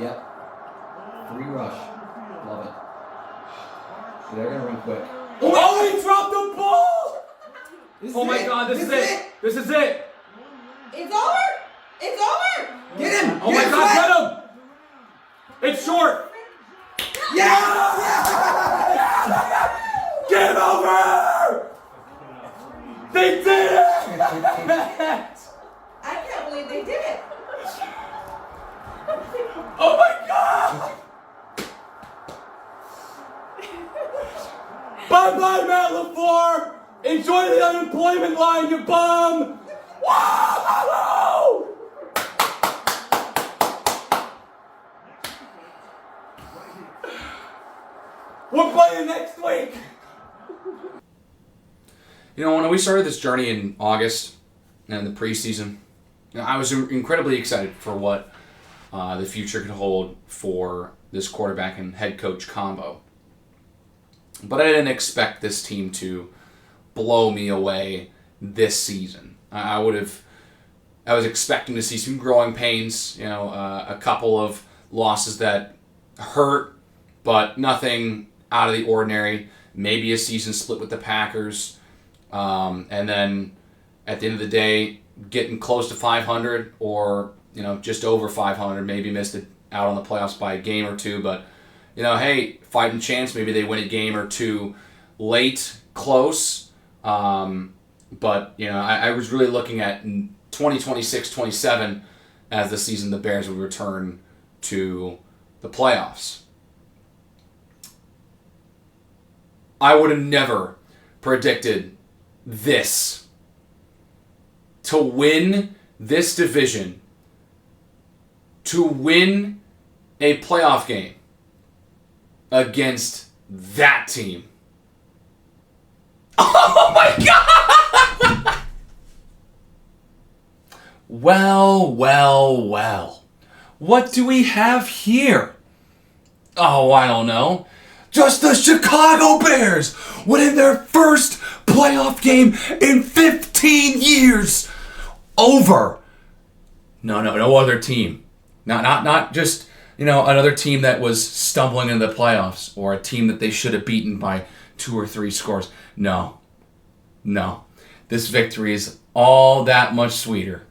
Yep. Free rush. Love it. They're going to run quick. Oh, he dropped the ball! Oh my God, this is it! This is it! It's over! It's over! Get him! Oh my God, get him! It's short! Yeah! Game over! They did it! I can't believe they did it. Oh my God! Bye-bye, Matt LaFleur! Enjoy the unemployment line, you bum! Whoa! We're playing next week! You know, when we started this journey in August and the preseason, I was incredibly excited for what the future could hold for this quarterback and head coach combo. But I didn't expect this team to blow me away this season. I was expecting to see some growing pains, a couple of losses that hurt, but nothing out of the ordinary. Maybe a season split with the Packers, and then at the end of the day, getting close to 500 or just over 500. Maybe missed it out on the playoffs by a game or two, but hey, fighting chance. Maybe they win a game or two late, close. But I was really looking at 2026-27 as the season the Bears would return to the playoffs. I would have never predicted this. To win this division, to win a playoff game against that team. Oh my God! Well. What do we have here? Oh, I don't know. Just the Chicago Bears winning their first playoff game in 15 years over no other team. Not just, another team that was stumbling into the playoffs or a team that they should have beaten by 2 or 3 scores. No. This victory is all that much sweeter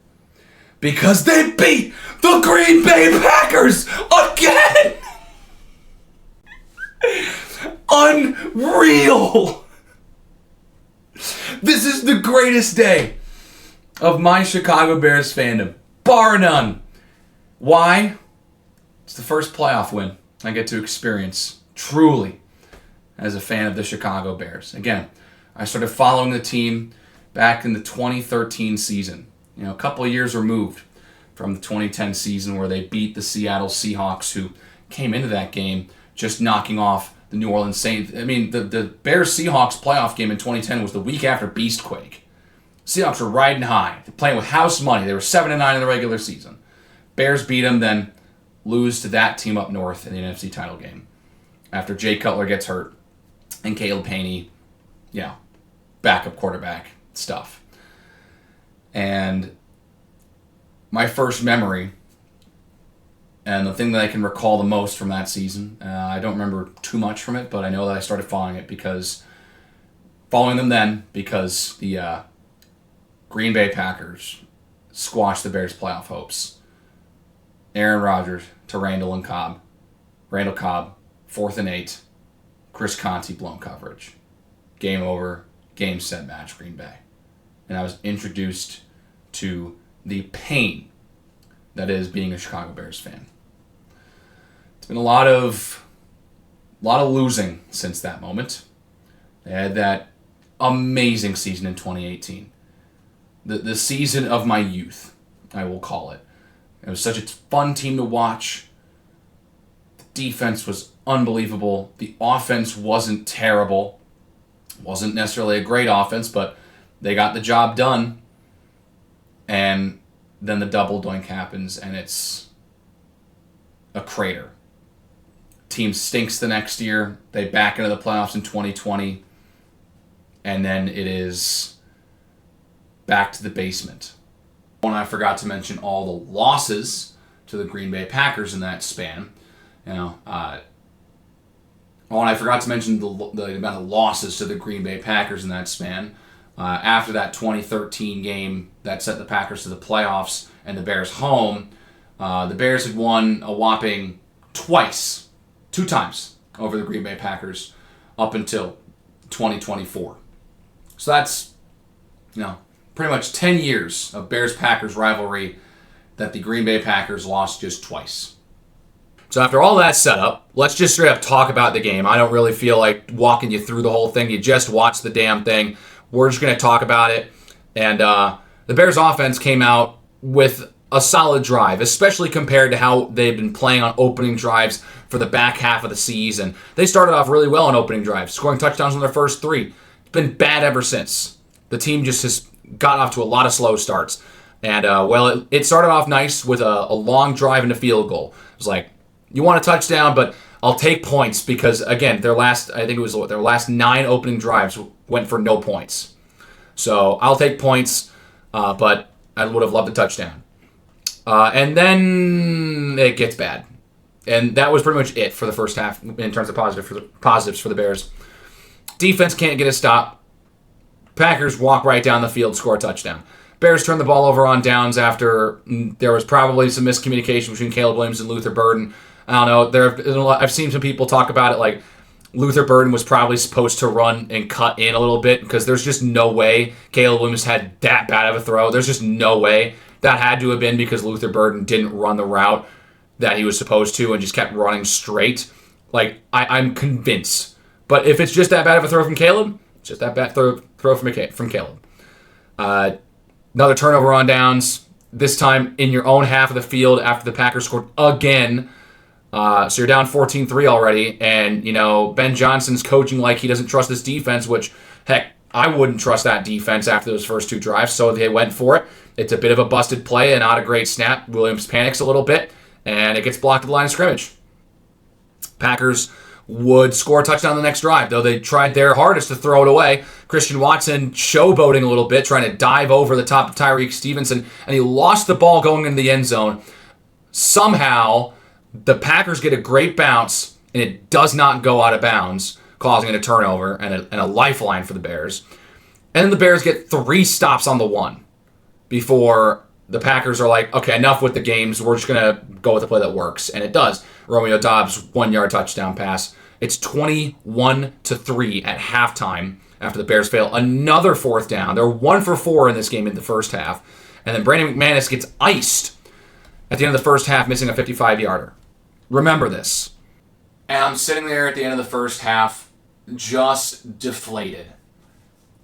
because they beat the Green Bay Packers again! Unreal! This is the greatest day of my Chicago Bears fandom, bar none. Why? It's the first playoff win I get to experience, truly, as a fan of the Chicago Bears. Again, I started following the team back in the 2013 season. A couple of years removed from the 2010 season where they beat the Seattle Seahawks, who came into that game just knocking off the New Orleans Saints. I mean, the Bears-Seahawks playoff game in 2010 was the week after Beastquake. Seahawks were riding high. They're playing with house money. They were 7-9 in the regular season. Bears beat them, then lose to that team up north in the NFC title game after Jay Cutler gets hurt and Caleb Haney, backup quarterback stuff. And my first memory, and the thing that I can recall the most from that season, I don't remember too much from it, but I know that I started following them then because the Green Bay Packers squashed the Bears' playoff hopes. Aaron Rodgers to Randall Cobb, 4th and 8, Chris Conte blown coverage. Game over, game set match, Green Bay. And I was introduced to the pain that is being a Chicago Bears fan. It's been a lot of losing since that moment. They had that amazing season in 2018. The season of my youth, I will call it. It was such a fun team to watch. The defense was unbelievable. The offense wasn't terrible. Wasn't necessarily a great offense, but they got the job done. And then the double doink happens, and it's a crater. Team stinks the next year. They back into the playoffs in 2020. And then it is back to the basement. And I forgot to mention all the losses to the Green Bay Packers in that span. Oh, and I forgot to mention the amount of losses to the Green Bay Packers in that span. After that 2013 game that sent the Packers to the playoffs and the Bears home, the Bears had won a whopping two times over the Green Bay Packers up until 2024. So that's, pretty much 10 years of Bears-Packers rivalry that the Green Bay Packers lost just twice. So after all that setup, let's just straight up talk about the game. I don't really feel like walking you through the whole thing. You just watched the damn thing. We're just going to talk about it. And the Bears offense came out with a solid drive, especially compared to how they've been playing on opening drives for the back half of the season. They started off really well on opening drives, scoring touchdowns on their first 3. It's been bad ever since. The team just has got off to a lot of slow starts. And, it started off nice with a long drive and a field goal. It was like, you want a touchdown, but I'll take points because, again, their last 9 opening drives went for no points. So I'll take points, but I would have loved a touchdown. And then it gets bad. And that was pretty much it for the first half in terms of positives for the Bears. Defense can't get a stop. Packers walk right down the field, score a touchdown. Bears turn the ball over on downs after there was probably some miscommunication between Caleb Williams and Luther Burden. I don't know. I've seen some people talk about it like Luther Burden was probably supposed to run and cut in a little bit because there's just no way Caleb Williams had that bad of a throw. There's just no way. That had to have been because Luther Burden didn't run the route that he was supposed to and just kept running straight. Like, I'm convinced. But if it's just that bad of a throw from Caleb, it's just that bad throw from Caleb. Another turnover on downs, this time in your own half of the field after the Packers scored again. So you're down 14-3 already, and, Ben Johnson's coaching like he doesn't trust this defense, which, heck, I wouldn't trust that defense after those first 2 drives, so they went for it. It's a bit of a busted play and not a great snap. Williams panics a little bit, and it gets blocked at the line of scrimmage. Packers would score a touchdown the next drive, though they tried their hardest to throw it away. Christian Watson showboating a little bit, trying to dive over the top of Tyreek Stevenson, and he lost the ball going into the end zone. Somehow, the Packers get a great bounce, and it does not go out of bounds, causing it a turnover and a lifeline for the Bears. And then the Bears get 3 stops on the 1 before the Packers are like, okay, enough with the games. We're just going to go with the play that works. And it does. Romeo Doubs, 1-yard touchdown pass. It's 21-3 at halftime after the Bears fail another 4th down. They're 1 for 4 in this game in the first half. And then Brandon McManus gets iced at the end of the first half, missing a 55-yarder. Remember this. And I'm sitting there at the end of the first half, just deflated.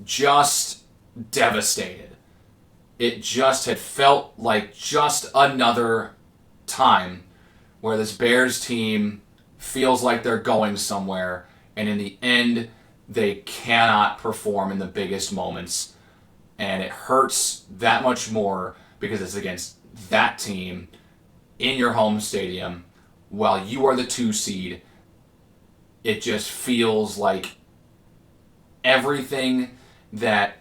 Just devastated. It just had felt like just another time where this Bears team feels like they're going somewhere, and in the end, they cannot perform in the biggest moments. And it hurts that much more because it's against that team in your home stadium while you are the 2 seed. It just feels like everything that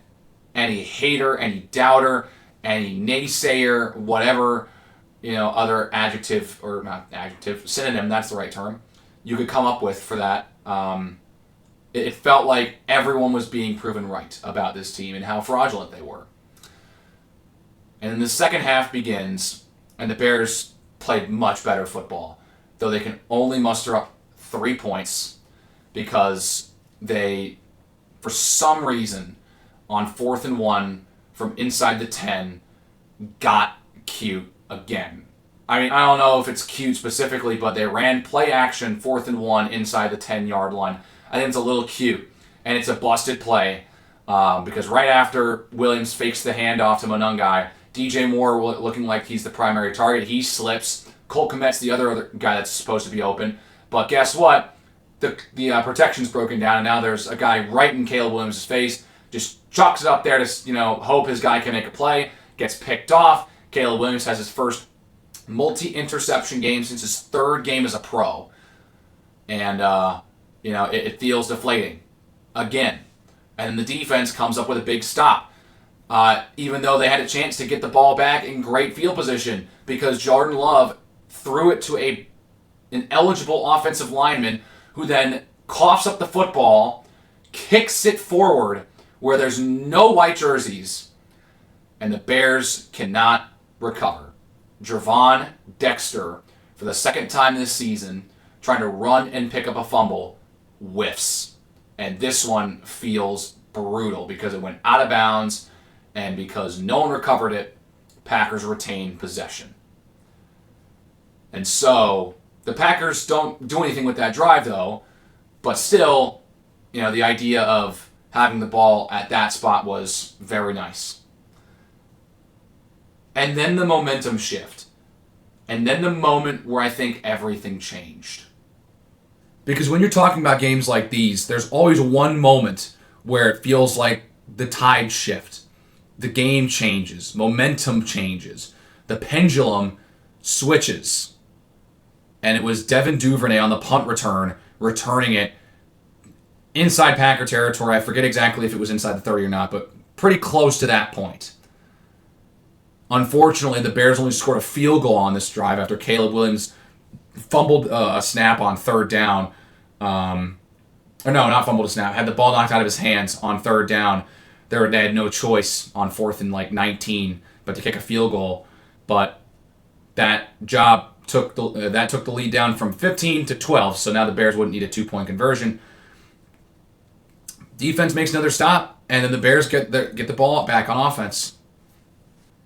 any hater, any doubter, any naysayer, whatever, other adjective, or not adjective, synonym, that's the right term, you could come up with for that. It felt like everyone was being proven right about this team and how fraudulent they were. And then the second half begins, and the Bears played much better football, though they can only muster up 3 points because they, for some reason, on 4th and 1 from inside the 10, got cute again. I mean, I don't know if it's cute specifically, but they ran play action 4th and 1 inside the 10-yard line. I think it's a little cute, and it's a busted play because right after Williams fakes the handoff to Monungai, DJ Moore looking like he's the primary target. He slips. Cole Kmet's the other guy that's supposed to be open. But guess what? The protection's broken down, and now there's a guy right in Caleb Williams' face. Just chucks it up there to hope his guy can make a play. Gets picked off. Caleb Williams has his first multi-interception game since his 3rd game as a pro. And, it feels deflating. Again. And the defense comes up with a big stop. Even though they had a chance to get the ball back in great field position because Jordan Love threw it to an eligible offensive lineman who then coughs up the football, kicks it forward where there's no white jerseys, and the Bears cannot recover. Gervon Dexter, for the second time this season, trying to run and pick up a fumble, whiffs. And this one feels brutal because it went out of bounds, and because no one recovered it, Packers retain possession. And so the Packers don't do anything with that drive, though, but still, the idea of having the ball at that spot was very nice. And then the momentum shift. And then the moment where I think everything changed. Because when you're talking about games like these, there's always one moment where it feels like the tide shift. The game changes. Momentum changes. The pendulum switches. And it was Devin Duvernay on the punt return, returning it inside Packer territory. I forget exactly if it was inside the 30 or not, but pretty close to that point. Unfortunately, the Bears only scored a field goal on this drive after Caleb Williams fumbled a snap on third down. Not fumbled a snap. Had the ball knocked out of his hands on third down. They had no choice on 4th and 19, but to kick a field goal. But that took the lead down from 15 to 12. So now the Bears wouldn't need a 2-point conversion. Defense makes another stop, and then the Bears get the ball back on offense.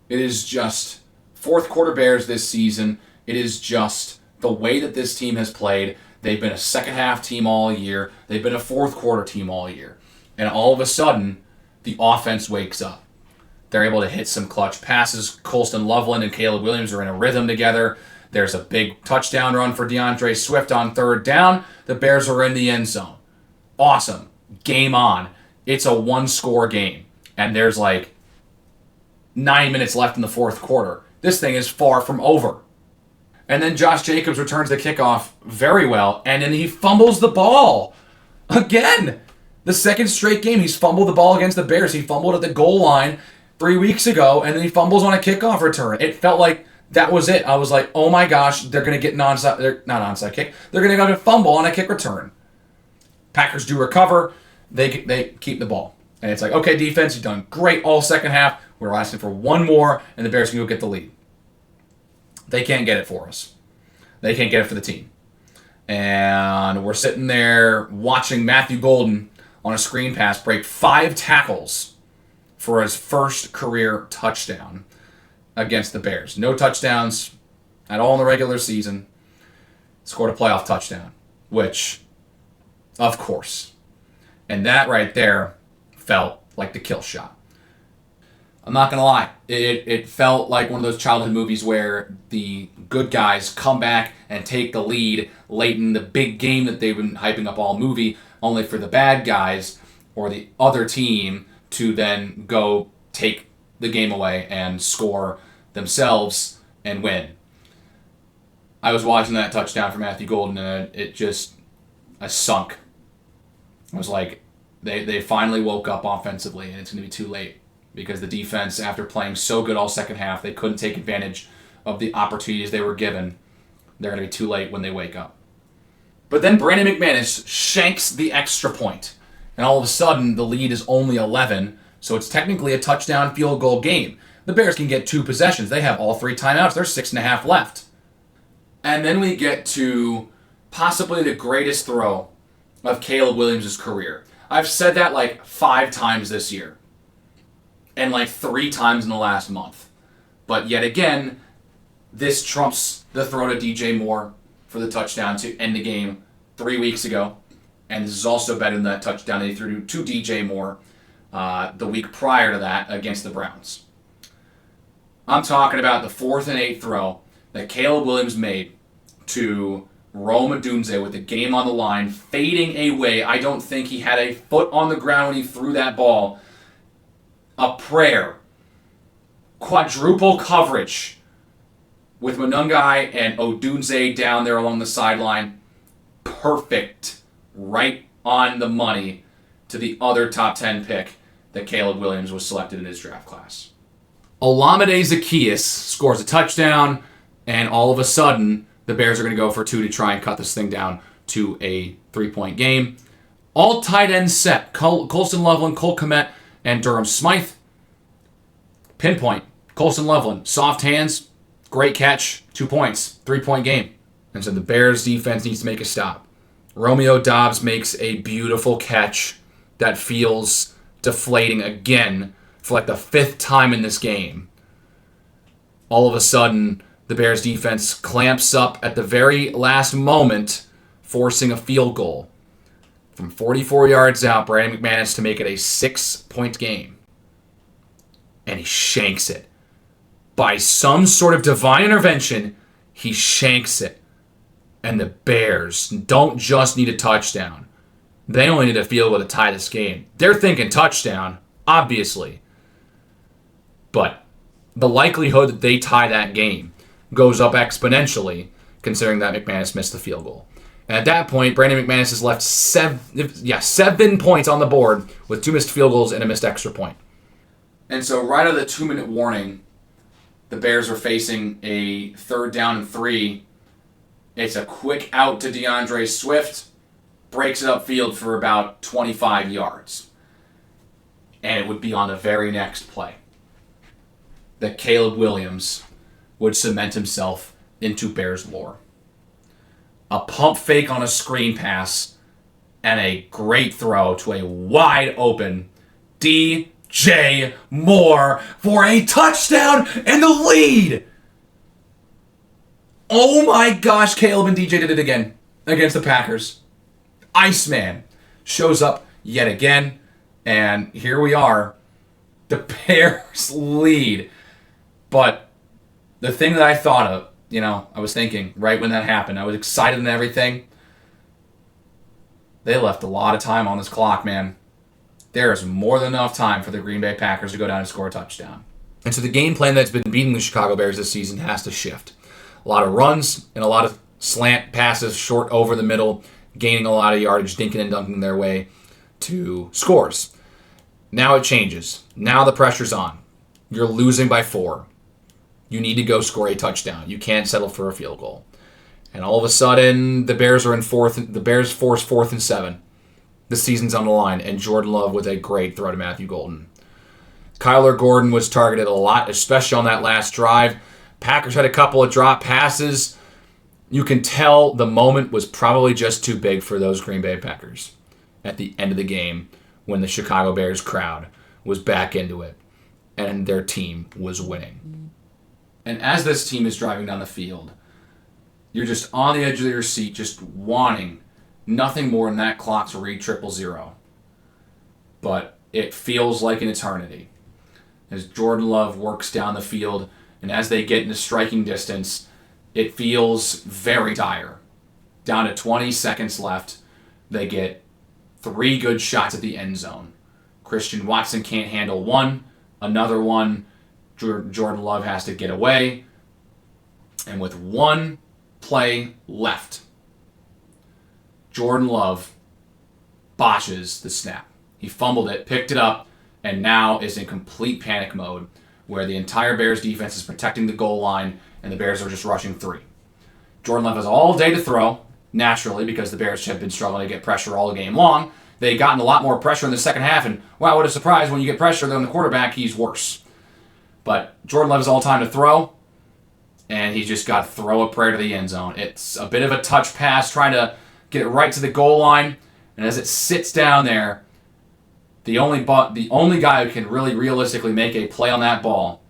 It is just fourth quarter Bears this season. It is just the way that this team has played. They've been a second half team all year. They've been a fourth quarter team all year. And all of a sudden, the offense wakes up. They're able to hit some clutch passes. Colston Loveland and Caleb Williams are in a rhythm together. There's a big touchdown run for DeAndre Swift on third down. The Bears are in the end zone. Awesome. Game on. It's a one-score game. And there's 9 minutes left in the fourth quarter. This thing is far from over. And then Josh Jacobs returns the kickoff very well, and then he fumbles the ball. Again, the second straight game he's fumbled the ball against the Bears. He fumbled at the goal line 3 weeks ago, and then he fumbles on a kickoff return. It felt like that was it. I was like, oh my gosh, they're going to get not onside kick. They're going to get a fumble on a kick return. Packers do recover. They keep the ball. And it's like, okay, defense, you've done great all second half. We're asking for one more, and the Bears can go get the lead. They can't get it for us. They can't get it for the team. And we're sitting there watching Matthew Golden on a screen pass break 5 tackles for his first career touchdown against the Bears. No touchdowns at all in the regular season. Scored a playoff touchdown, which, of course. And that right there felt like the kill shot. I'm not going to lie. It felt like one of those childhood movies where the good guys come back and take the lead late in the big game that they've been hyping up all movie, only for the bad guys or the other team to then go take the game away and score themselves and win. I was watching that touchdown for Matthew Golden, and I sunk. I was like, they finally woke up offensively, and it's going to be too late. Because the defense, after playing so good all second half, they couldn't take advantage of the opportunities they were given. They're going to be too late when they wake up. But then Brandon McManus shanks the extra point. And all of a sudden, the lead is only 11, so it's technically a touchdown field goal game. The Bears can get 2 possessions. They have all 3 timeouts. There's 6.5 left. And then we get to possibly the greatest throw of Caleb Williams' career. I've said that 5 times this year. And 3 times in the last month. But yet again, this trumps the throw to DJ Moore for the touchdown to end the game 3 weeks ago. And this is also better than that touchdown that he threw to DJ Moore the week prior to that against the Browns. I'm talking about the 4th and 8 throw that Caleb Williams made to Rome Odunze with the game on the line, fading away. I don't think he had a foot on the ground when he threw that ball. A prayer. Quadruple coverage with Monungai and Odunze down there along the sideline. Perfect. Right on the money to the other top 10 pick that Caleb Williams was selected in his draft class. Olamide Zaccheaus scores a touchdown, And all of a sudden, the Bears are going to go for 2 to try and cut this thing down to a 3-point game. All tight ends set. Colston Loveland, Cole Kmet, and Durham Smythe. Pinpoint. Colston Loveland, soft hands, great catch, 2 points, 3-point game. And so the Bears defense needs to make a stop. Romeo Dobbs makes a beautiful catch that feels deflating again for like the 5th time in this game. All of a sudden, the Bears defense clamps up at the very last moment, forcing a field goal. From 44 yards out, Brandon McManus to make it a 6-point game. And he shanks it. By some sort of divine intervention, he shanks it. And the Bears don't just need a touchdown. They only need a field goal to tie this game. They're thinking touchdown, obviously. But the likelihood that they tie that game goes up exponentially, considering that McManus missed the field goal. And at that point, Brandon McManus has left 7 points on the board with 2 missed field goals and a missed extra point. And so right out of the 2-minute warning, the Bears are facing a 3rd down and 3. It's a quick out to DeAndre Swift, breaks it upfield for about 25 yards. And it would be on the very next play that Caleb Williams would cement himself into Bears lore. A pump fake on a screen pass and a great throw to a wide open DJ Moore for a touchdown and the lead. Oh my gosh, Caleb and DJ did it again against the Packers. Iceman shows up yet again, and here we are. The Bears lead. But the thing that I thought of, I was thinking right when that happened, I was excited and everything. They left a lot of time on this clock, man. There is more than enough time for the Green Bay Packers to go down and score a touchdown. And so the game plan that's been beating the Chicago Bears this season has to shift. A lot of runs and a lot of slant passes short over the middle, gaining a lot of yardage, dinking and dunking their way to scores. Now it changes. Now the pressure's on. You're losing by 4. You need to go score a touchdown. You can't settle for a field goal. And all of a sudden, the Bears are in 4th. The Bears force 4th and 7. The season's on the line, and Jordan Love with a great throw to Matthew Golden. Kyler Gordon was targeted a lot, especially on that last drive. Packers had a couple of drop passes. You can tell the moment was probably just too big for those Green Bay Packers at the end of the game when the Chicago Bears crowd was back into it and their team was winning. And as this team is driving down the field, you're just on the edge of your seat, just wanting nothing more than that clock to read 000. But it feels like an eternity as Jordan Love works down the field, and as they get into striking distance, it feels very dire. Down to 20 seconds left, they get 3 good shots at the end zone. Christian Watson can't handle one. Another one, Jordan Love has to get away. And with 1 play left, Jordan Love botches the snap. He fumbled it, picked it up, and now is in complete panic mode where the entire Bears defense is protecting the goal line and the Bears are just rushing 3. Jordan Love has all day to throw, naturally, because the Bears have been struggling to get pressure all game long. They've gotten a lot more pressure in the second half, and wow, what a surprise, when you get pressure on the quarterback, he's worse. But Jordan Love has all time to throw, and he's just got to throw a prayer to the end zone. It's a bit of a touch pass, trying to get it right to the goal line, and as it sits down there, the only guy who can really realistically make a play on that ball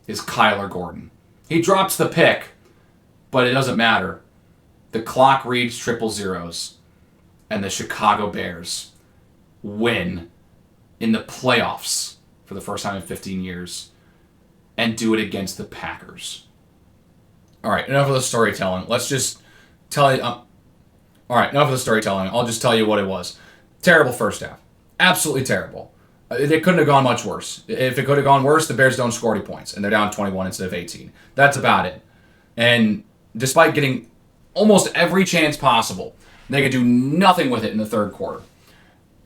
is Kyler Gordon. He drops the pick, but it doesn't matter. The clock reads 000, and the Chicago Bears win in the playoffs for the first time in 15 years and do it against the Packers. All right, enough of the storytelling. Let's just tell you... all right, enough of the storytelling. I'll just tell you what it was. Terrible first half. Absolutely terrible. It couldn't have gone much worse. If it could have gone worse, the Bears don't score any points, and they're down 21 instead of 18. That's about it. And despite getting almost every chance possible, they could do nothing with it in the third quarter.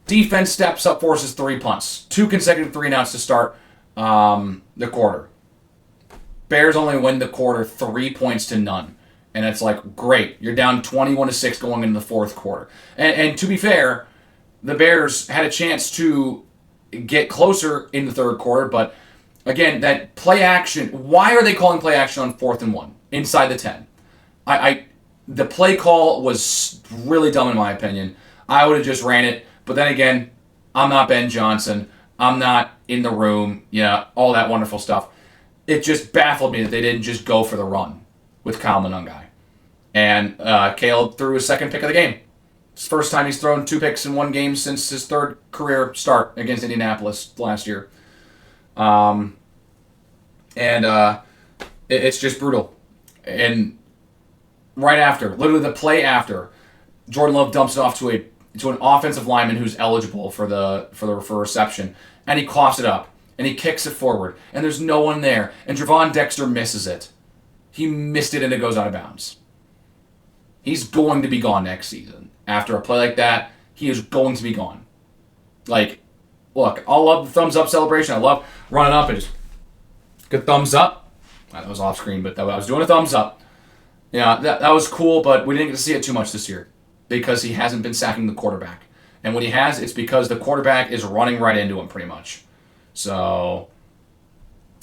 Defense steps up, forces 3 punts. 2 consecutive 3-and-outs to start the quarter. Bears only win the quarter 3 points to none. And it's like, great, you're down 21-6 going into the fourth quarter. And to be fair, the Bears had a chance to get closer in the third quarter, but again, that play action, why are they calling play action on 4th and 1 inside the 10? The play call was really dumb in my opinion. I would have just ran it, but then again, I'm not Ben Johnson. I'm not in the room, all that wonderful stuff. It just baffled me that they didn't just go for the run with Kyle Monungai. And Caleb threw his second pick of the game. It's the first time he's thrown 2 picks in one game since his third career start against Indianapolis last year. It's just brutal. And right after, literally the play after, Jordan Love dumps it off to an offensive lineman who's eligible for reception, and he coughs it up, and he kicks it forward, and there's no one there, and Javon Dexter misses it. He missed it, and it goes out of bounds. He's going to be gone next season. After a play like that, he is going to be gone. Like, look, I love the thumbs up celebration. I love running up and just good thumbs up. That was off screen, but I was doing a thumbs up. That was cool, but we didn't get to see it too much this year because he hasn't been sacking the quarterback. And when he has, it's because the quarterback is running right into him pretty much. So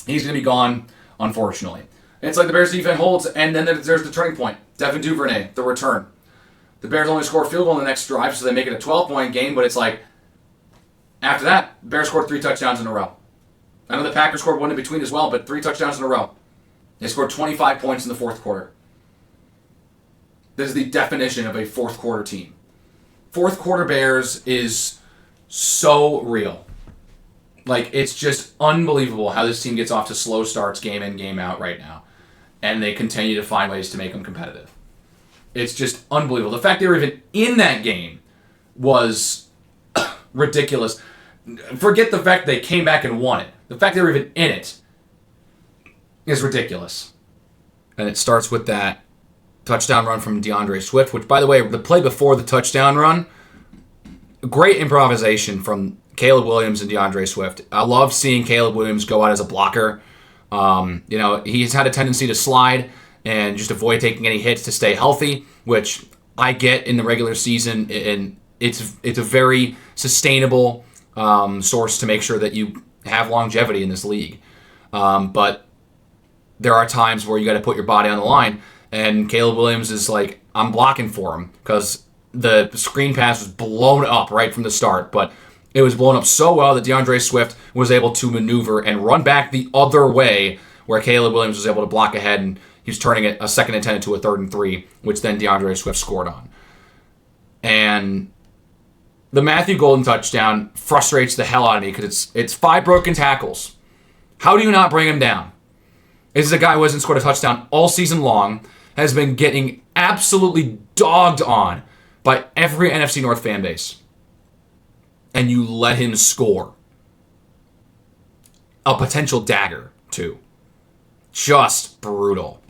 he's going to be gone, unfortunately. And it's like the Bears defense holds, and then there's the turning point. Devin Duvernay, the return. The Bears only score a field goal in the next drive, so they make it a 12-point game, but it's like, after that, the Bears scored 3 touchdowns in a row. I know the Packers scored one in between as well, but 3 touchdowns in a row. They scored 25 points in the fourth quarter. This is the definition of a fourth quarter team. Fourth quarter Bears is so real. Like, it's just unbelievable how this team gets off to slow starts game in, game out right now. And they continue to find ways to make them competitive. It's just unbelievable. The fact they were even in that game was ridiculous. Forget the fact they came back and won it. The fact they were even in it is ridiculous. And it starts with that touchdown run from DeAndre Swift, which, by the way, the play before the touchdown run, great improvisation from Caleb Williams and DeAndre Swift. I love seeing Caleb Williams go out as a blocker. He's had a tendency to slide and just avoid taking any hits to stay healthy, which I get in the regular season, and it's a very sustainable source to make sure that you have longevity in this league. But there are times where you got to put your body on the line, and Caleb Williams is like, I'm blocking for him because the screen pass was blown up right from the start, but it was blown up so well that DeAndre Swift was able to maneuver and run back the other way where Caleb Williams was able to block ahead, and he was turning it a second and 10 into a 3rd and 3, which then DeAndre Swift scored on. And the Matthew Golden touchdown frustrates the hell out of me because it's 5 broken tackles. How do you not bring him down? This is a guy who hasn't scored a touchdown all season long, has been getting absolutely dogged on by every NFC North fan base. And you let him score a potential dagger, too. Just brutal.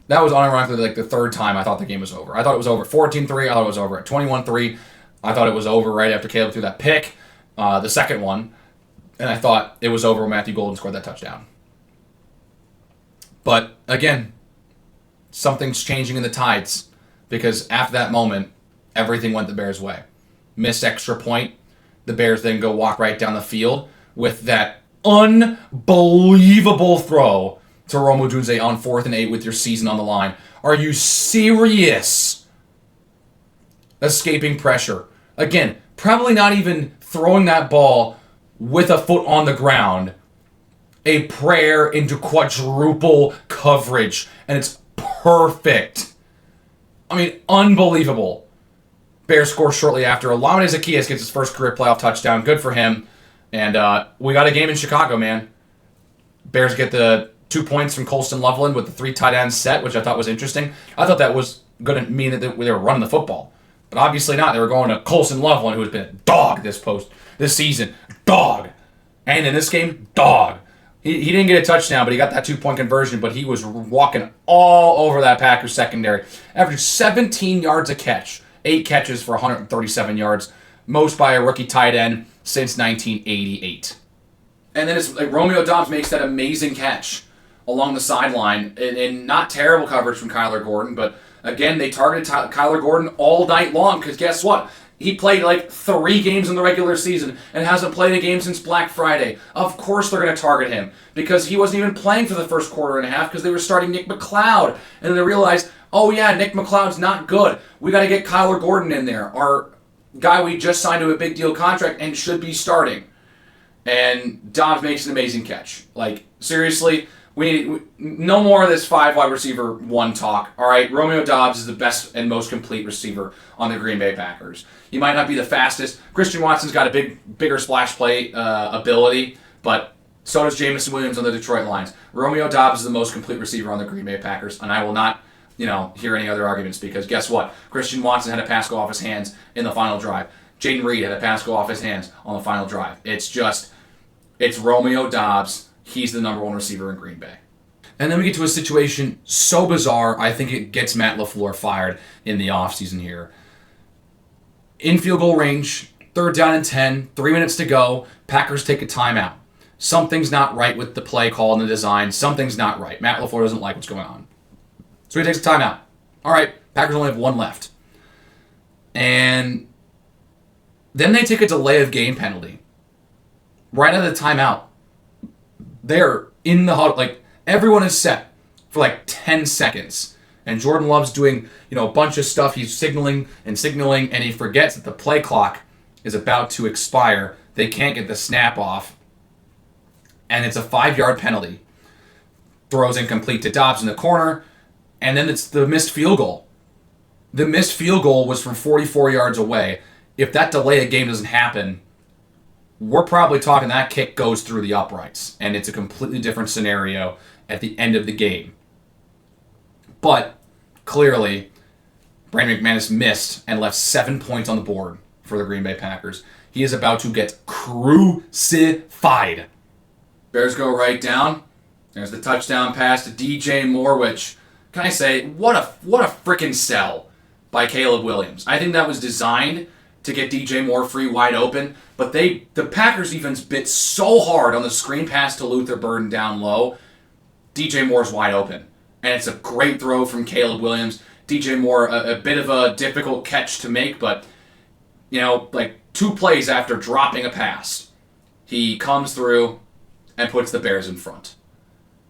That was unironically like the 3rd time I thought the game was over. I thought it was over at 14-3. I thought it was over at 21-3. I thought it was over right after Caleb threw that pick, the second one. And I thought it was over when Matthew Golden scored that touchdown. But, again, something's changing in the tides. Because after that moment, everything went the Bears' way. Missed extra point. The Bears then go walk right down the field with that unbelievable throw to Rome Odunze on 4th and 8 with your season on the line. Are you serious? Escaping pressure. Again, probably not even throwing that ball with a foot on the ground. A prayer into quadruple coverage. And it's perfect. I mean, unbelievable. Bears score shortly after. Olamide Zaccheaus gets his first career playoff touchdown. Good for him. And we got a game in Chicago, man. Bears get the 2 points from Colston Loveland with the 3 tight end set, which I thought was interesting. I thought that was going to mean that they were running the football. But obviously not. They were going to Colston Loveland, who has been a dog this season. Dog. And in this game, dog. He didn't get a touchdown, but he got that 2-point conversion, but he was walking all over that Packers secondary. Averaged 17 yards a catch. 8 catches for 137 yards. Most by a rookie tight end since 1988. And then it's like Romeo Doubs makes that amazing catch along the sideline, and not terrible coverage from Kyler Gordon, but again, they targeted Kyler Gordon all night long, because guess what? He played like 3 games in the regular season and hasn't played a game since Black Friday. Of course they're going to target him, because he wasn't even playing for the first quarter and a half because they were starting Nick McLeod. And then they realized, oh yeah, Nick McLeod's not good. We got to get Kyler Gordon in there, our guy we just signed to a big deal contract and should be starting. And Dobbs makes an amazing catch. Like, seriously, we no more of this 5 wide receiver 1 talk. All right, Romeo Dobbs is the best and most complete receiver on the Green Bay Packers. He might not be the fastest. Christian Watson's got a bigger splash play ability, but so does Jameson Williams on the Detroit Lions. Romeo Dobbs is the most complete receiver on the Green Bay Packers, and I will not, hear any other arguments, because guess what? Christian Watson had a pass go off his hands in the final drive. Jaden Reed had a pass go off his hands on the final drive. It's Romeo Dobbs. He's the number 1 receiver in Green Bay. And then we get to a situation so bizarre, I think it gets Matt LaFleur fired in the offseason here. In field goal range, 3rd down and 10, 3 minutes to go, Packers take a timeout. Something's not right with the play call and the design. Something's not right. Matt LaFleur doesn't like what's going on. So he takes a timeout. All right, Packers only have 1 left. And then they take a delay of game penalty. Right out of the timeout. They're in the huddle. Like, everyone is set for like 10 seconds. And Jordan Love's doing, a bunch of stuff. He's signaling, and he forgets that the play clock is about to expire. They can't get the snap off. And it's a 5-yard penalty. Throws incomplete to Dobbs in the corner. And then it's the missed field goal. The missed field goal was from 44 yards away. If that delay of game doesn't happen, we're probably talking that kick goes through the uprights, and it's a completely different scenario at the end of the game. But clearly, Brandon McManus missed and left 7 points on the board for the Green Bay Packers. He is about to get crucified. Bears go right down. There's the touchdown pass to DJ Moore, which, can I say, what a freaking sell by Caleb Williams. I think that was designed to get DJ Moore free wide open, but the Packers defense bit so hard on the screen pass to Luther Burden down low. DJ Moore's wide open, and it's a great throw from Caleb Williams. DJ Moore, a bit of a difficult catch to make, but like 2 plays after dropping a pass, he comes through and puts the Bears in front.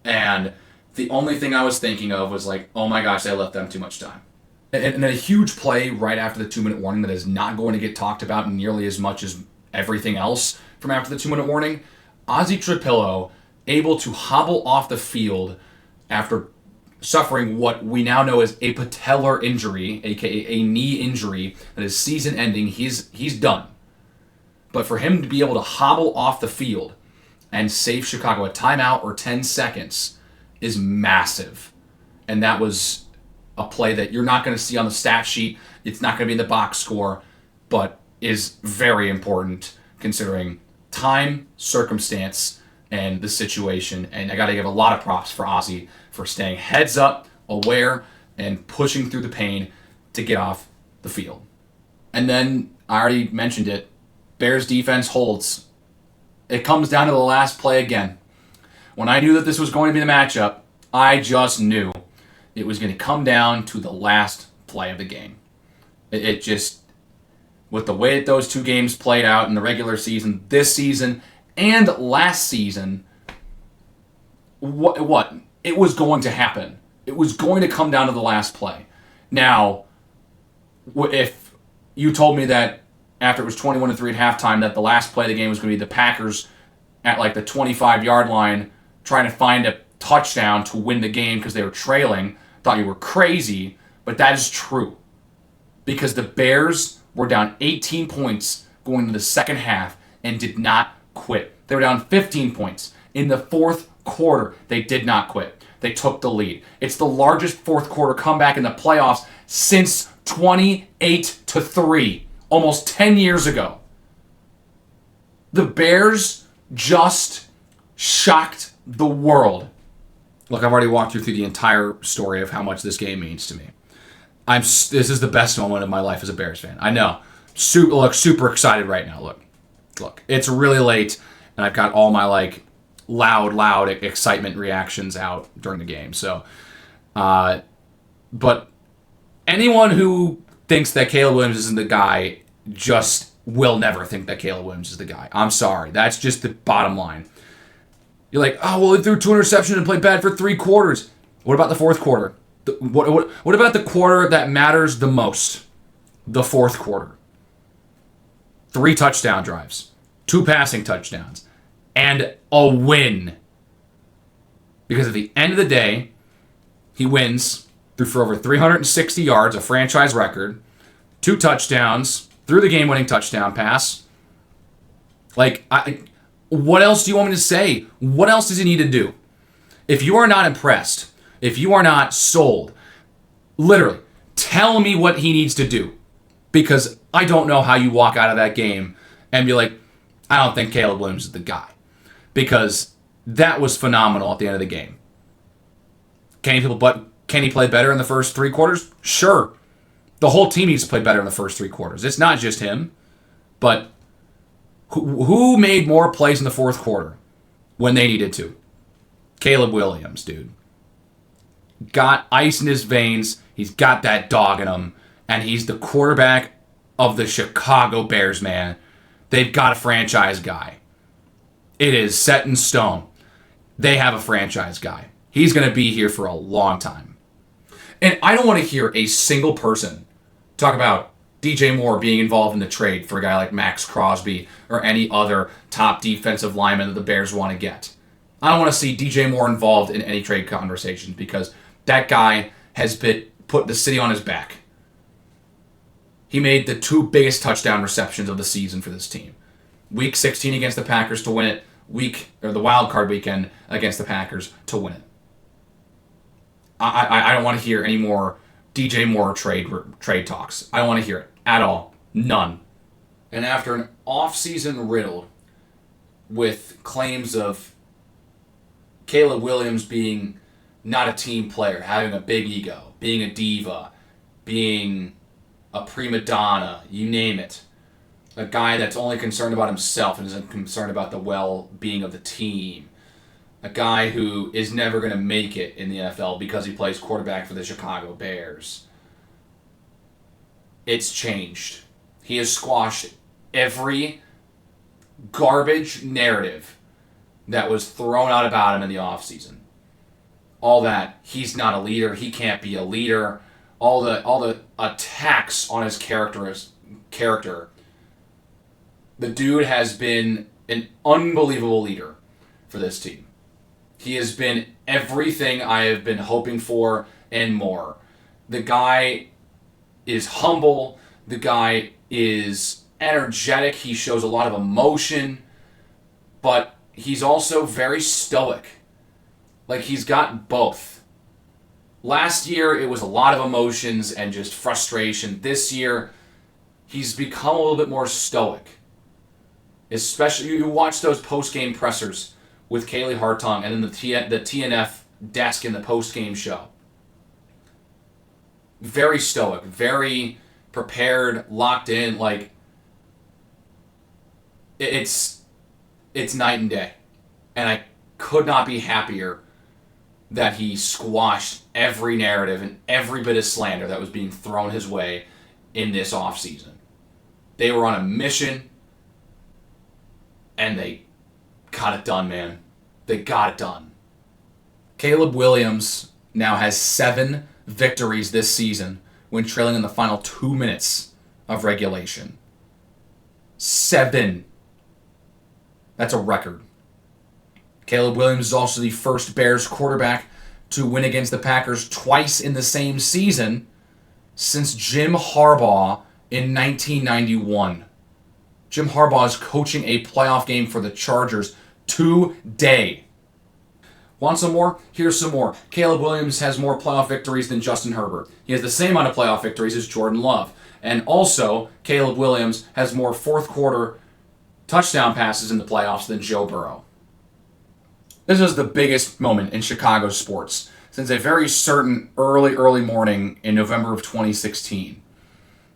And the only thing I was thinking of was like, oh my gosh, they left them too much time. And a huge play right after the 2-minute warning that is not going to get talked about nearly as much as everything else from after the 2-minute warning. Ozzie Trapillo able to hobble off the field after suffering what we now know as a patellar injury, aka a knee injury that is season ending. He's done. But for him to be able to hobble off the field and save Chicago a timeout or 10 seconds is massive. And that was a play that you're not going to see on the stat sheet. It's not going to be in the box score, but is very important considering time, circumstance, and the situation. And I got to give a lot of props for Ozzie for staying heads up, aware, and pushing through the pain to get off the field. And then, I already mentioned it, Bears defense holds. It comes down to the last play again. When I knew that this was going to be the matchup, I just knew it was going to come down to the last play of the game. It just, with the way that those 2 games played out in the regular season, this season, and last season, what? It was going to happen. It was going to come down to the last play. Now, if you told me that after it was 21-3 at halftime that the last play of the game was going to be the Packers at like the 25-yard line trying to find a touchdown to win the game because they were trailing, thought you were crazy, but that is true. Because the Bears were down 18 points going into the second half and did not quit. They were down 15 points. In the fourth quarter, they did not quit. They took the lead. It's the largest fourth quarter comeback in the playoffs since 28-3, almost 10 years ago. The Bears just shocked the world. Look, I've already walked you through the entire story of how much this game means to me. This is the best moment of my life as a Bears fan. I know. Super excited right now. Look, it's really late, and I've got all my loud excitement reactions out during the game. So, but anyone who thinks that Caleb Williams isn't the guy just will never think that Caleb Williams is the guy. I'm sorry. That's just the bottom line. You're like, oh, well, he threw 2 interceptions and played bad for 3 quarters. What about the fourth quarter? What about the quarter that matters the most? The fourth quarter. 3 touchdown drives, 2 passing touchdowns, and a win. Because at the end of the day, he wins, threw for over 360 yards, a franchise record, 2 touchdowns, threw the game-winning touchdown pass. Like, what else do you want me to say? What else does he need to do? If you are not impressed, if you are not sold, literally, tell me what he needs to do. Because I don't know how you walk out of that game and be like, I don't think Caleb Williams is the guy. Because that was phenomenal at the end of the game. Can he play better in the first 3 quarters? Sure. The whole team needs to play better in the first 3 quarters. It's not just him. But who made more plays in the fourth quarter when they needed to? Caleb Williams, dude. Got ice in his veins. He's got that dog in him. And he's the quarterback of the Chicago Bears, man. They've got a franchise guy. It is set in stone. They have a franchise guy. He's going to be here for a long time. And I don't want to hear a single person talk about DJ Moore being involved in the trade for a guy like Max Crosby or any other top defensive lineman that the Bears want to get. I don't want to see DJ Moore involved in any trade conversations because that guy has been put the city on his back. He made the 2 biggest touchdown receptions of the season for this team. Week 16 against the Packers to win it. The wild card weekend against the Packers to win it. I don't want to hear any more DJ Moore trade talks. I don't want to hear it at all. None. And after an offseason riddled with claims of Caleb Williams being not a team player, having a big ego, being a diva, being a prima donna, you name it. A guy that's only concerned about himself and isn't concerned about the well-being of the team. A guy who is never going to make it in the NFL because he plays quarterback for the Chicago Bears. It's changed. He has squashed every garbage narrative that was thrown out about him in the offseason. All that, he's not a leader, he can't be a leader, all the attacks on his character. The dude has been an unbelievable leader for this team. He has been everything I have been hoping for and more. The guy is humble. The guy is energetic. He shows a lot of emotion. But he's also very stoic. Like, he's got both. Last year, it was a lot of emotions and just frustration. This year, he's become a little bit more stoic. Especially, you watch those post-game pressers with Kaylee Hartung and then the TNF desk in the post-game show. Very stoic, very prepared, locked in. Like, it's night and day. And I could not be happier that he squashed every narrative and every bit of slander that was being thrown his way in this offseason. They were on a mission, and they got it done, man. They got it done. Caleb Williams now has 7 victories this season when trailing in the final 2 minutes of regulation. 7. That's a record. Caleb Williams is also the first Bears quarterback to win against the Packers twice in the same season since Jim Harbaugh in 1991. Jim Harbaugh is coaching a playoff game for the Chargers today. Want some more? Here's some more. Caleb Williams has more playoff victories than Justin Herbert. He has the same amount of playoff victories as Jordan Love. And also, Caleb Williams has more fourth quarter touchdown passes in the playoffs than Joe Burrow. This was the biggest moment in Chicago sports since a very certain early morning in November of 2016.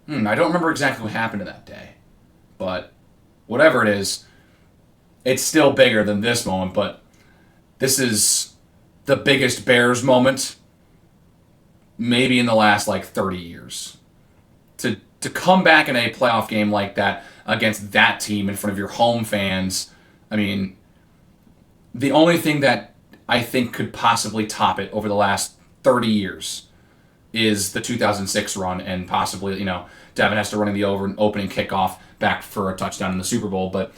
I don't remember exactly what happened to that day. But whatever it is, it's still bigger than this moment. But this is the biggest Bears moment maybe in the last 30 years. To come back in a playoff game like that against that team in front of your home fans, I mean, the only thing that I think could possibly top it over the last 30 years is the 2006 run, and possibly, Devin Hester running the opening kickoff back for a touchdown in the Super Bowl. But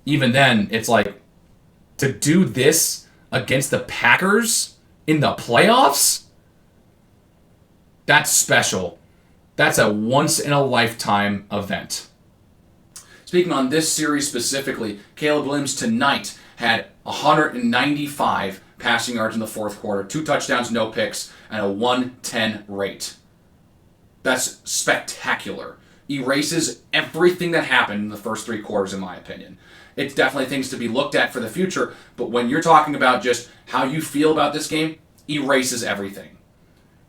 even then, it's to do this against the Packers in the playoffs, that's special. That's a once-in-a-lifetime event. Speaking on this series specifically, Caleb Williams tonight had 195 passing yards in the fourth quarter, 2 touchdowns, no picks, and a 110 rate. That's spectacular. Erases everything that happened in the first 3 quarters, in my opinion. It's definitely things to be looked at for the future, but when you're talking about just how you feel about this game, erases everything.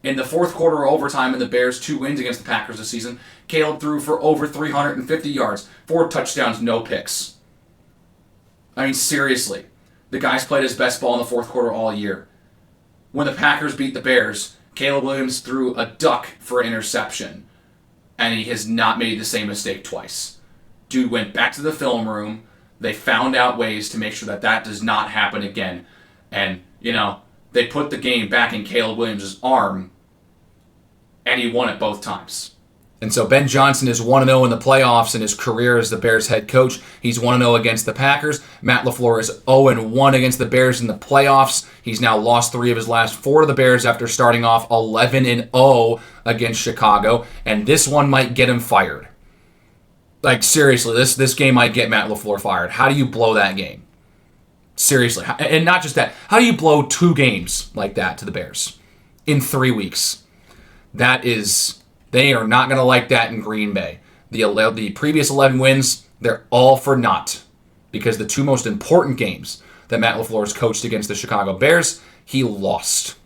In the fourth quarter or overtime in the Bears' 2 wins against the Packers this season, Caleb threw for over 350 yards, 4 touchdowns, no picks. I mean, seriously. The guy's played his best ball in the fourth quarter all year. When the Packers beat the Bears, Caleb Williams threw a duck for an interception, and he has not made the same mistake twice. Dude went back to the film room. They found out ways to make sure that does not happen again. And, they put the game back in Caleb Williams' arm, and he won it both times. And so Ben Johnson is 1-0 in the playoffs in his career as the Bears head coach. He's 1-0 against the Packers. Matt LaFleur is 0-1 against the Bears in the playoffs. He's now lost 3 of his last 4 to the Bears after starting off 11-0 against Chicago. And this one might get him fired. Seriously, this game might get Matt LaFleur fired. How do you blow that game? Seriously. And not just that. How do you blow 2 games like that to the Bears in 3 weeks? They are not going to like that in Green Bay. The previous 11 wins, they're all for naught. Because the 2 most important games that Matt LaFleur has coached against the Chicago Bears, he lost.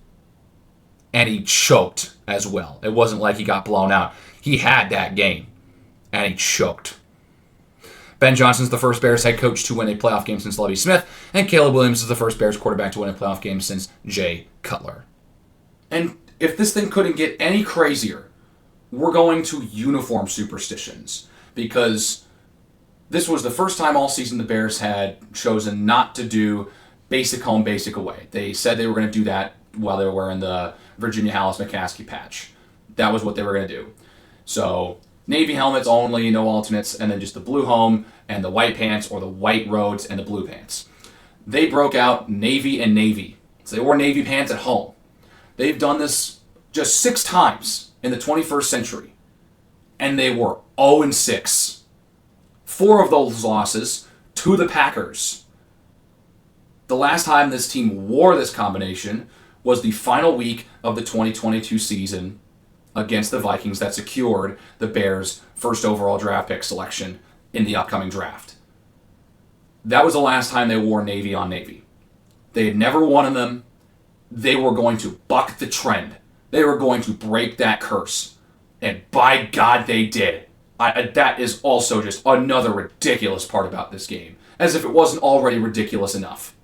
And he choked as well. It wasn't like he got blown out. He had that game. And he choked. Ben Johnson's the first Bears head coach to win a playoff game since Lovie Smith, and Caleb Williams is the first Bears quarterback to win a playoff game since Jay Cutler. And if this thing couldn't get any crazier, we're going to uniform superstitions, because this was the first time all season the Bears had chosen not to do basic home, basic away. They said they were going to do that while they were wearing the Virginia Hallis McCaskey patch. That was what they were going to do. So Navy helmets only, no alternates, and then just the blue home and the white pants, or the white roads and the blue pants. They broke out Navy and Navy. So they wore Navy pants at home. They've done this just 6 times in the 21st century, and they were 0-6. 4 of those losses to the Packers. The last time this team wore this combination was the final week of the 2022 season against the Vikings that secured the Bears' first overall draft pick selection in the upcoming draft. That was the last time they wore Navy on Navy. They had never won in them. They were going to buck the trend. They were going to break that curse. And by God, they did. That is also just another ridiculous part about this game, as if it wasn't already ridiculous enough.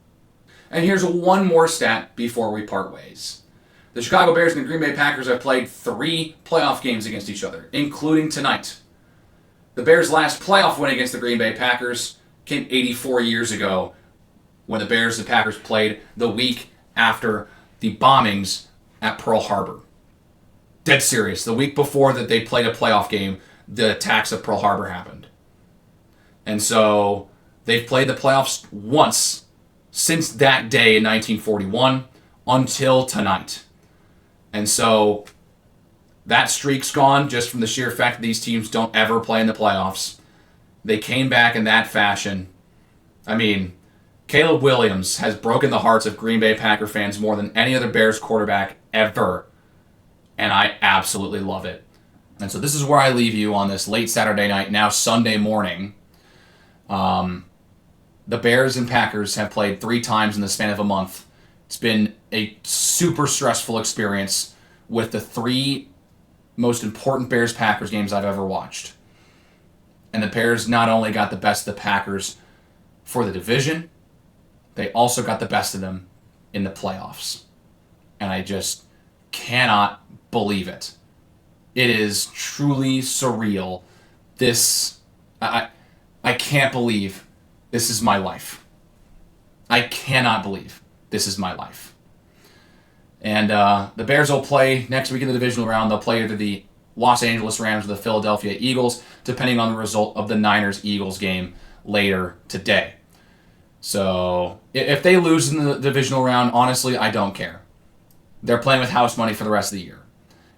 And here's one more stat before we part ways. The Chicago Bears and the Green Bay Packers have played 3 playoff games against each other, including tonight. The Bears' last playoff win against the Green Bay Packers came 84 years ago, when the Bears and Packers played the week after the bombings at Pearl Harbor. Dead serious. The week before that they played a playoff game, the attacks at Pearl Harbor happened. And so they've played the playoffs once since that day in 1941 until tonight. And so that streak's gone just from the sheer fact that these teams don't ever play in the playoffs. They came back in that fashion. I mean, Caleb Williams has broken the hearts of Green Bay Packer fans more than any other Bears quarterback ever. And I absolutely love it. And so this is where I leave you on this late Saturday night, now Sunday morning. The Bears and Packers have played 3 times in the span of a month. It's been a super stressful experience with the 3 most important Bears-Packers games I've ever watched. And the Bears not only got the best of the Packers for the division, they also got the best of them in the playoffs. And I just cannot believe it. It is truly surreal. I can't believe this is my life. I cannot believe this is my life. And the Bears will play next week in the divisional round. They'll play either the Los Angeles Rams or the Philadelphia Eagles, depending on the result of the Niners-Eagles game later today. So if they lose in the divisional round, honestly, I don't care. They're playing with house money for the rest of the year.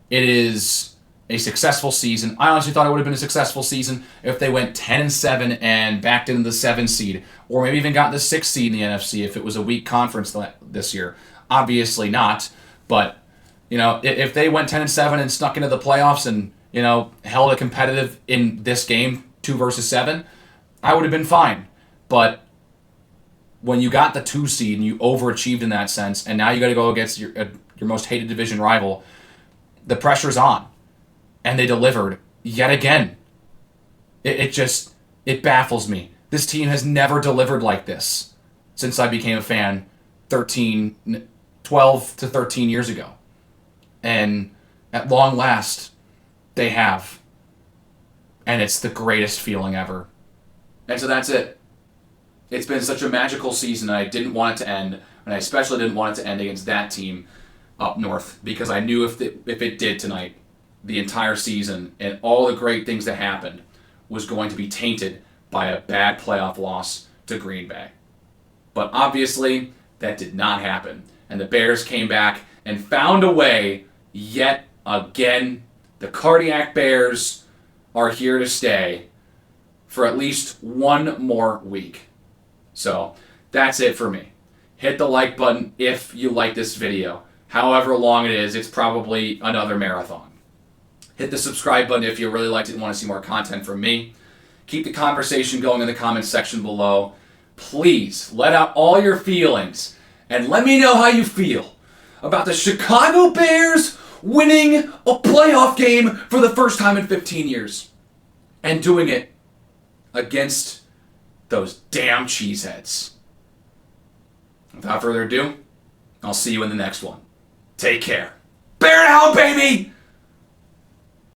It is a successful season. I honestly thought it would have been a successful season if they went 10-7 and backed into the 7 seed, or maybe even got the 6 seed in the NFC if it was a weak conference this year. Obviously not, but if they went 10-7 and snuck into the playoffs and held it competitive in this game, 2 versus 7, I would have been fine. But when you got the 2 seed and you overachieved in that sense, and now you got to go against your most hated division rival, the pressure's on. And they delivered yet again. It baffles me. This team has never delivered like this since I became a fan 12 to 13 years ago. And at long last, they have. And it's the greatest feeling ever. And so that's it. It's been such a magical season, and I didn't want it to end. And I especially didn't want it to end against that team up north, because I knew if it did tonight, the entire season and all the great things that happened was going to be tainted by a bad playoff loss to Green Bay. But obviously, that did not happen. And the Bears came back and found a way yet again. The Cardiac Bears are here to stay for at least one more week. So that's it for me. Hit the like button if you like this video. However long it is, it's probably another marathon. Hit the subscribe button if you really liked it and want to see more content from me. Keep the conversation going in the comments section below. Please let out all your feelings and let me know how you feel about the Chicago Bears winning a playoff game for the first time in 15 years and doing it against those damn cheeseheads. Without further ado, I'll see you in the next one. Take care. Bear down, baby!